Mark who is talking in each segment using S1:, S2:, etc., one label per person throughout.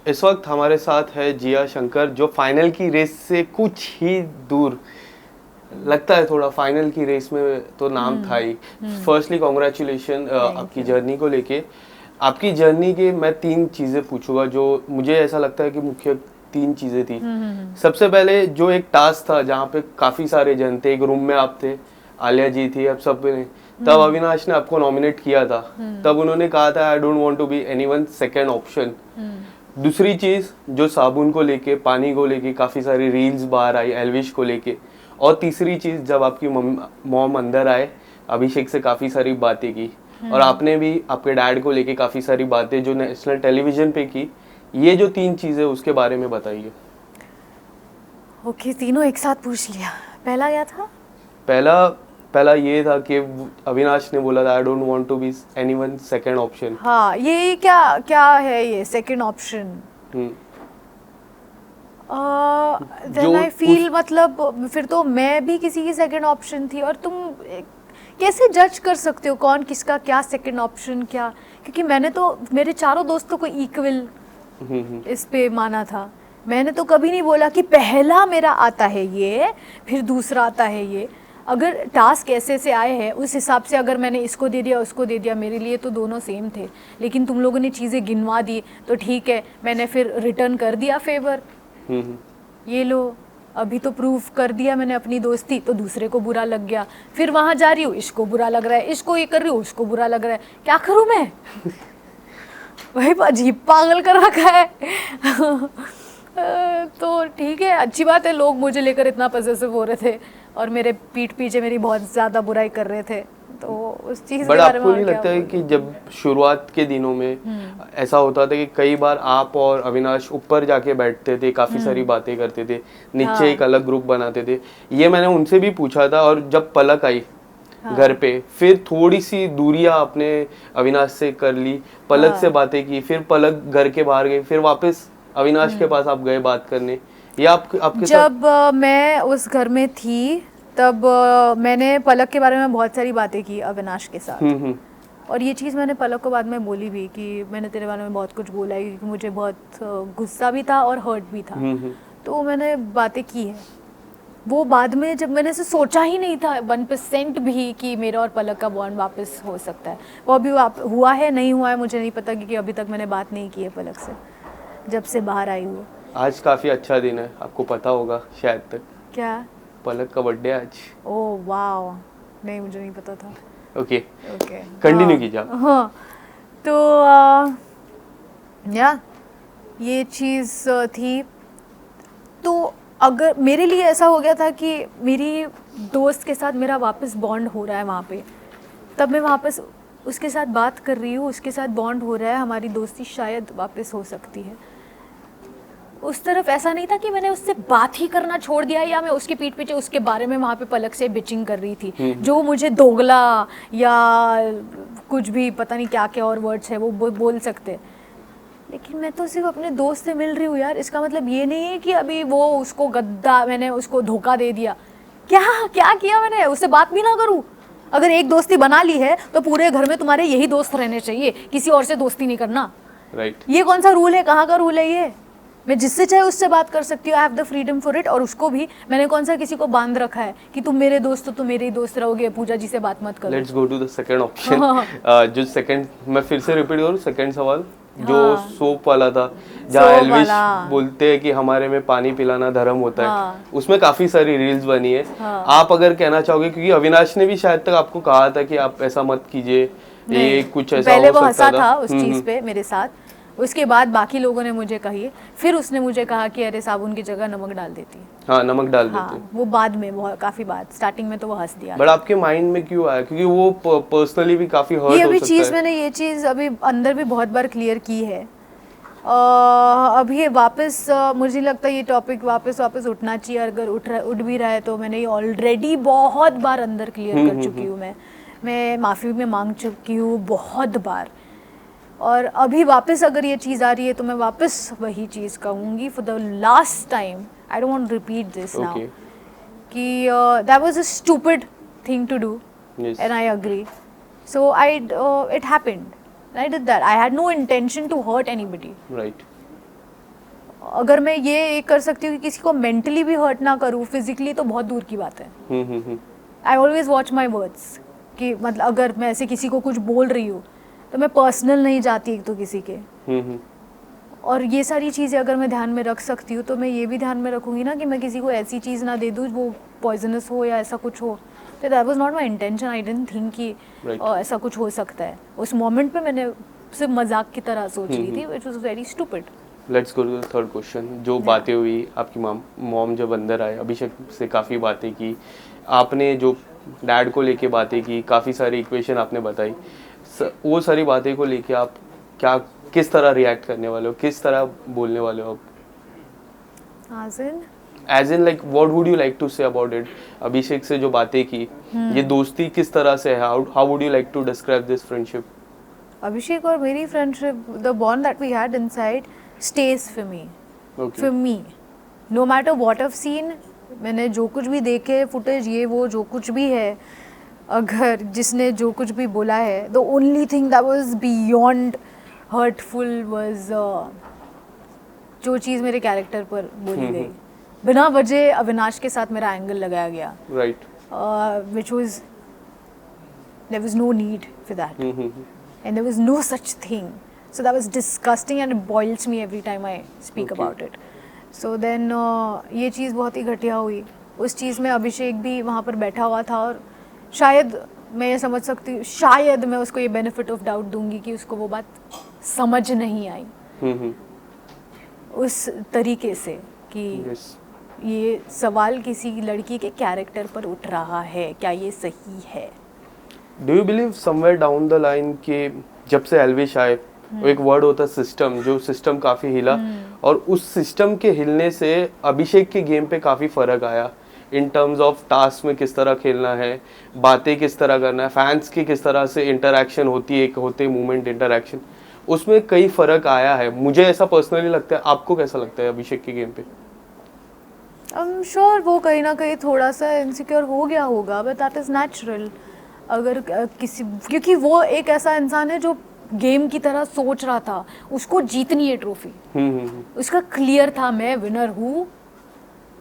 S1: इस वक्त हमारे साथ है जिया शंकर, जो फाइनल की रेस से कुछ ही दूर लगता है, थोड़ा फाइनल की रेस में तो नाम था ही। फर्स्टली कॉन्ग्रेचुलेशन आपकी जर्नी को लेके। आपकी जर्नी के मैं 3 चीज़ें पूछूंगा जो मुझे ऐसा लगता है कि मुख्य 3 चीज़ें थी। सबसे पहले जो एक टास्क था जहाँ पे काफ़ी सारे जन थे, एक रूम में आप थे, आलिया जी थी, अब सब ने, तब अविनाश ने आपको नॉमिनेट किया था। तब उन्होंने कहा था I don't want to be anyone second option. दूसरी चीज़ जो साबुन को लेके, पानी को लेके काफ़ी सारी रील्स बाहर आई एल्विश को लेके। और तीसरी चीज़ जब आपकी मॉम अंदर आए, अभिषेक से काफ़ी सारी बातें की, और आपने भी आपके डैड को लेके काफ़ी सारी बातें जो नेशनल टेलीविजन पे की। ये जो 3 चीज़ें उसके बारे में बताइए।
S2: ओके, तीनों एक साथ पूछ लिया। पहला क्या था?
S1: पहला ये था कि अविनाश ने बोला था I don't want to be anyone second option.
S2: हाँ, ये क्या क्या है ये second option? Then I feel मतलब फिर तो मैं भी किसी की सेकंड ऑप्शन थी, और तुम कैसे जज कर सकते हो कौन किसका क्या सेकंड ऑप्शन क्या? क्योंकि मैंने तो मेरे चारों दोस्तों को इक्वल इस पे माना था। मैंने तो कभी नहीं बोला कि पहला मेरा आता है ये, फिर दूसरा आता है ये। अगर टास्क ऐसे से आए हैं उस हिसाब से अगर मैंने इसको दे दिया उसको दे दिया, मेरे लिए तो दोनों सेम थे। लेकिन तुम लोगों ने चीज़ें गिनवा दी तो ठीक है, मैंने फिर रिटर्न कर दिया फेवर। ये लो, अभी तो प्रूफ कर दिया मैंने अपनी दोस्ती, तो दूसरे को बुरा लग गया। फिर वहाँ जा रही हूँ, इसको बुरा लग रहा है, इसको ये कर रही हूँ, उसको बुरा लग रहा है। क्या करूँ मैं? वही अजीब पागल कर रखा है। तो ठीक है, अच्छी बात है, लोग मुझे लेकर इतना पॉजिटिव हो रहे थे और मेरे पीठ पीछे मेरी बहुत ज़्यादा बुराई कर रहे थे, तो उस चीज़ के बारे में
S1: आपको नहीं लगता है कि जब शुरुआत के दिनों में ऐसा होता था कि कई बार आप और अविनाश ऊपर जाके बैठते थे, काफी सारी बातें करते थे, नीचे एक अलग ग्रुप बनाते थे? ये मैंने उनसे भी पूछा था। और जब पलक आई घर पे, फिर थोड़ी सी दूरियां आपने अविनाश से कर ली, पलक से बातें की, फिर पलक घर के बाहर गई, फिर वापस अविनाश के पास आप गए बात करने, या आपके
S2: जब मैं उस घर में थी तब मैंने पलक के बारे में बहुत सारी बातें की अविनाश के साथ। और ये चीज़ मैंने पलक को बाद में बोली भी कि मैंने तेरे बारे में बहुत कुछ बोला है, क्योंकि मुझे बहुत गुस्सा भी था और हर्ट भी था। तो मैंने बातें की है। वो बाद में जब मैंने इसे सोचा ही नहीं था 1% भी कि मेरा और पलक का बॉन्ड वापस हो सकता है। वो अभी हुआ है नहीं हुआ है मुझे नहीं पता, क्योंकि अभी तक मैंने बात नहीं की है पलक से जब से बाहर आई हूँ।
S1: आज काफी अच्छा दिन है, आपको पता होगा शायद तक।
S2: क्या?
S1: पलक का बर्थडे आज।
S2: ओह वाओ, नहीं मुझे नहीं पता था।
S1: ओके, कंटिन्यू कीजिए।
S2: हाँ, तो या ये चीज़ थी। तो अगर मेरे लिए ऐसा हो गया था कि मेरी दोस्त के साथ मेरा वापस बॉन्ड हो रहा है वहाँ पे, तब मैं वापस उसके साथ बात कर रही हूँ, उसके साथ बॉन्ड हो रहा है, हमारी दोस्ती शायद वापस हो सकती है। उस तरफ ऐसा नहीं था कि मैंने उससे बात ही करना छोड़ दिया, या मैं उसके पीठ पीछे उसके बारे में वहाँ पे पलक से बिचिंग कर रही थी, जो मुझे दोगला या कुछ भी पता नहीं क्या क्या और वर्ड्स है वो बोल सकते। लेकिन मैं तो सिर्फ अपने दोस्त से मिल रही हूँ यार, इसका मतलब ये नहीं है कि अभी वो उसको मैंने उसको धोखा दे दिया। क्या क्या किया मैंने? उससे बात भी ना करूँ? अगर एक दोस्ती बना ली है तो पूरे घर में तुम्हारे यही दोस्त रहने चाहिए, किसी और से दोस्ती नहीं करना।
S1: राइट।
S2: ये कौन सा रूल है? कहाँ का रूल है ये? मैं जिससे चाहे उससे बात कर सकती हूँ, I have the freedom for it. और उसको भी मैंने कौन सा किसी को बांध रखा है कि तुम मेरे दोस्त हो तो मेरे ही दोस्त रहोगे, पूजा जी से बात मत करो।
S1: Let's go to the second option. जो सेकंड, मैं फिर से रिपीट करूँ सेकंड सवाल, जो सोप वाला था, जहाँ एल्विश बोलते हैं कि हमारे में पानी पिलाना धर्म होता है, उसमें काफी सारी रील्स बनी है। आप अगर कहना चाहोगे, क्योंकि अविनाश ने भी शायद तक आपको कहा था कि आप ऐसा मत कीजिए, ये कुछ ऐसा
S2: पहले
S1: हो
S2: वो
S1: सकता
S2: हंसा था उस चीज पे मेरे साथ, उसके बाद बाकी लोगों ने मुझे कही, फिर उसने मुझे कहा कि अरे साबुन की जगह नमक डाल देती।
S1: हाँ, नमक डाल देते।
S2: वो बाद में, बहुत काफी बाद, स्टार्टिंग में तो वो हंस दिया।
S1: बट आपके माइंड में क्यों आया? क्योंकि वो पर्सनली भी काफी हर्ट हो सकता है।
S2: ये अभी चीज मैंने ये चीज अभी अंदर भी बहुत बार क्लियर की है। अभी ये वापस मुझे लगता है ये टॉपिक वापस उठना चाहिए। अगर उठ भी रहा है तो मैंने ये ऑलरेडी बहुत बार अंदर क्लियर कर चुकी हूँ। मैं माफ़ी में मांग चुकी हूँ बहुत बार, और अभी वापस अगर ये चीज़ आ रही है तो मैं वापस वही चीज़ कहूँगी for the last time. I don't want repeat this now कि that was a stupid thing to do and I agree. So it happened, I did that. I had no intention to hurt anybody.
S1: Right.
S2: अगर मैं ये कर सकती हूँ कि किसी को मेंटली भी हर्ट ना करूँ, फिजिकली तो बहुत दूर की बात है। I always watch my words कि मतलब अगर मैं ऐसे किसी को कुछ बोल रही हूँ तो मैं पर्सनल नहीं जाती एक तो किसी के। और ये सारी चीज़ें अगर मैं ध्यान में रख सकती हूँ तो मैं ये भी ध्यान में रखूँगी ना कि मैं किसी को ऐसी चीज़ ना दे दूँ वो पॉइजनस हो या ऐसा कुछ हो। तो that was not my intention, I didn't think कि ऐसा कुछ हो सकता है। उस मोमेंट पे मैंने सिर्फ मजाक की तरह सोच रही थी, which was very stupid.
S1: Let's go to the third question. जो बातें हुई आपकी मॉम जब अंदर आए, अभिषेक से काफ़ी बातें की आपने, जो डैड को लेके बातें की, काफ़ी सारी इक्वेशन आपने बताई, वो सारी बातें को लेके आप क्या किस तरह रिएक्ट करने वाले हो, किस तरह बोलने वाले हो आप? As in like what would you like to say about it? Abhishek से जो बातें की, ये दोस्ती किस तरह से है? How would you like to describe this friendship?
S2: Abhishek और मेरी friendship, the bond that we had inside stays for me.
S1: Okay.
S2: For me, no matter what I've seen, मैंने जो कुछ भी देखे फुटेज, ये वो जो कुछ भी है, अगर जिसने जो कुछ भी बोला है, the only thing that was beyond hurtful was जो चीज़ मेरे कैरेक्टर पर बोली गई, बिना वजह अविनाश के साथ मेरा एंगल लगाया गया,
S1: right,
S2: which was there was no need for that, and there was no such thing. So that was disgusting and it boils me every time I speak about it. So then ये चीज़ बहुत ही घटिया हुई। उस चीज़ में अभिषेक भी वहाँ पर बैठा हुआ था और शायद मैं ये समझ सकती हूँ, शायद मैं उसको ये बेनिफिट ऑफ डाउट दूंगी कि उसको वो बात समझ नहीं आई उस तरीके से कि ये सवाल किसी लड़की के कैरेक्टर पर उठ रहा है, क्या ये सही है?
S1: Do you believe somewhere down the line कि जब से एल्विश आए, एक वर्ड होता है सिस्टम, जो सिस्टम काफ़ी हिला और उस सिस्टम के हिलने से अभिषेक के गेम पे काफ़ी फ़र्क आया इन टर्म्स ऑफ टास्क में किस तरह खेलना है, बातें किस तरह करना है, फैंस की किस तरह से इंटरेक्शन होती है, होते मूवमेंट इंटरेक्शन, उसमें कई फ़र्क आया है। मुझे ऐसा पर्सनली लगता है, आपको कैसा लगता है अभिषेक के गेम पे?
S2: आई एम श्योर वो कहीं ना कहीं थोड़ा सा इनसिक्योर हो गया होगा, बट दैट इज़ नेचुरल। अगर किसी, क्योंकि वो एक ऐसा इंसान है जो गेम की तरह सोच रहा था, उसको जीतनी है ट्रॉफी, उसका क्लियर था मैं विनर हूँ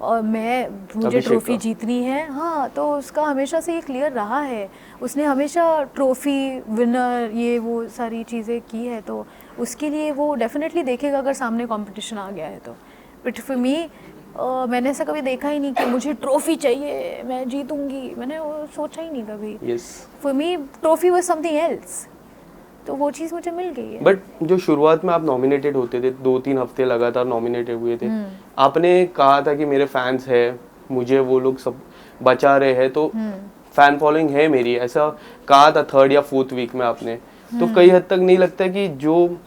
S2: और मुझे ट्रॉफी जीतनी है। हाँ, तो उसका हमेशा से ये क्लियर रहा है, उसने हमेशा ट्रॉफी विनर ये वो सारी चीज़ें की है, तो उसके लिए वो डेफिनेटली देखेगा अगर सामने कंपटीशन आ गया है तो। बट फॉर मी मैंने ऐसा कभी देखा ही नहीं कि मुझे ट्रॉफी चाहिए, मैं जीतूंगी, मैंने वो सोचा ही नहीं कभी। For me trophy was something else, तो वो चीज़ मुझे मिल गई है।
S1: बट जो शुरुआत में आप नॉमिनेटेड होते थे, 2-3 हफ्ते लगातार नॉमिनेटेड हुए थे, आपने कहा था कि मेरे फैंस हैं, मुझे वो लोग सब बचा रहे हैं, तो फैन फॉलोइंग है मेरी, ऐसा कहा था 3rd या 4th वीक में आपने। तो कई हद तक नहीं लगता कि जो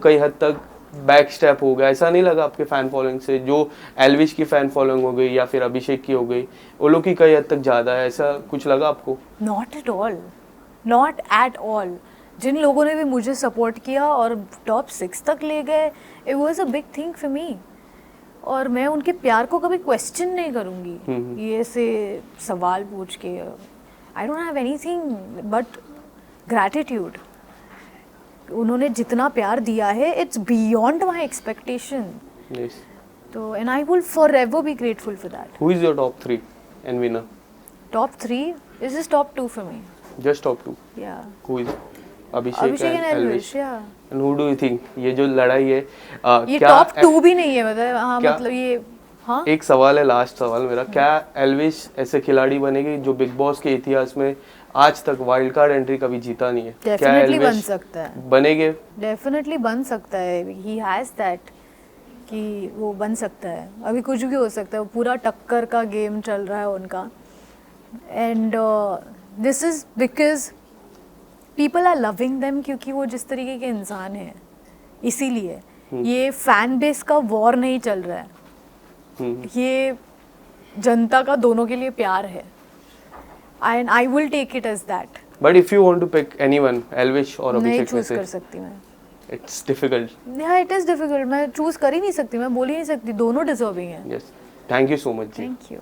S1: कई हद तक बैक स्टेप हो गया, ऐसा नहीं लगा आपके फैन फॉलोइंग से? जो एल्विश की फैन फॉलोइंग हो गई या फिर अभिषेक की हो गई, वो लोग की कई हद तक ज़्यादा है, ऐसा कुछ लगा आपको?
S2: Not at all, not at all. जिन लोगों ने भी मुझे सपोर्ट किया और टॉप 6 तक ले गए, it was a big thing for me, और मैं उनके प्यार को कभी क्वेश्चन नहीं करूँगी ये से सवाल पूछ के। I don't have anything but gratitude. उन्होंने जितना प्यार दिया है, इट्स बियॉन्ड माई एक्सपेक्टेशन। तो and I will forever be grateful for that.
S1: Who is your top 3 and winner? Top
S2: 3 is just top 2 for me.
S1: Just top 2?
S2: Yeah.
S1: Who is? Abhishek and Elvish.
S2: Yeah.
S1: And who do you think? ये जो लड़ाई है,
S2: ये top 2 भी नहीं है, मतलब हाँ, मतलब ये हाँ।
S1: एक सवाल है, लास्ट सवाल मेरा, क्या एल्विश ऐसे खिलाड़ी बनेगी जो बिग बॉस के इतिहास में आज तक वाइल्ड कार्ड एंट्री कभी जीता नहीं है?
S2: डेफिनेटली बन सकता है,
S1: बनेगे,
S2: डेफिनेटली बन सकता है। ही हैज दैट कि वो बन सकता है, अभी कुछ भी हो सकता है, वो पूरा टक्कर का गेम चल रहा है उनका। And this is because people are loving them, क्योंकि वो जिस तरीके के इंसान हैं, इसीलिए ये फैन बेस का वॉर नहीं चल रहा है, ये जनता का दोनों के लिए प्यार है, and I will take it as that.
S1: But if you want to pick anyone, Elvish or Abhishek,
S2: नहीं चूज कर सकती मैं।
S1: It's difficult.
S2: Yeah, it is difficult. मैं चूज कर ही नहीं सकती, मैं बोल ही नहीं सकती, दोनों डिजर्विंग हैं।
S1: Yes. Thank you so much ji.
S2: Thank you.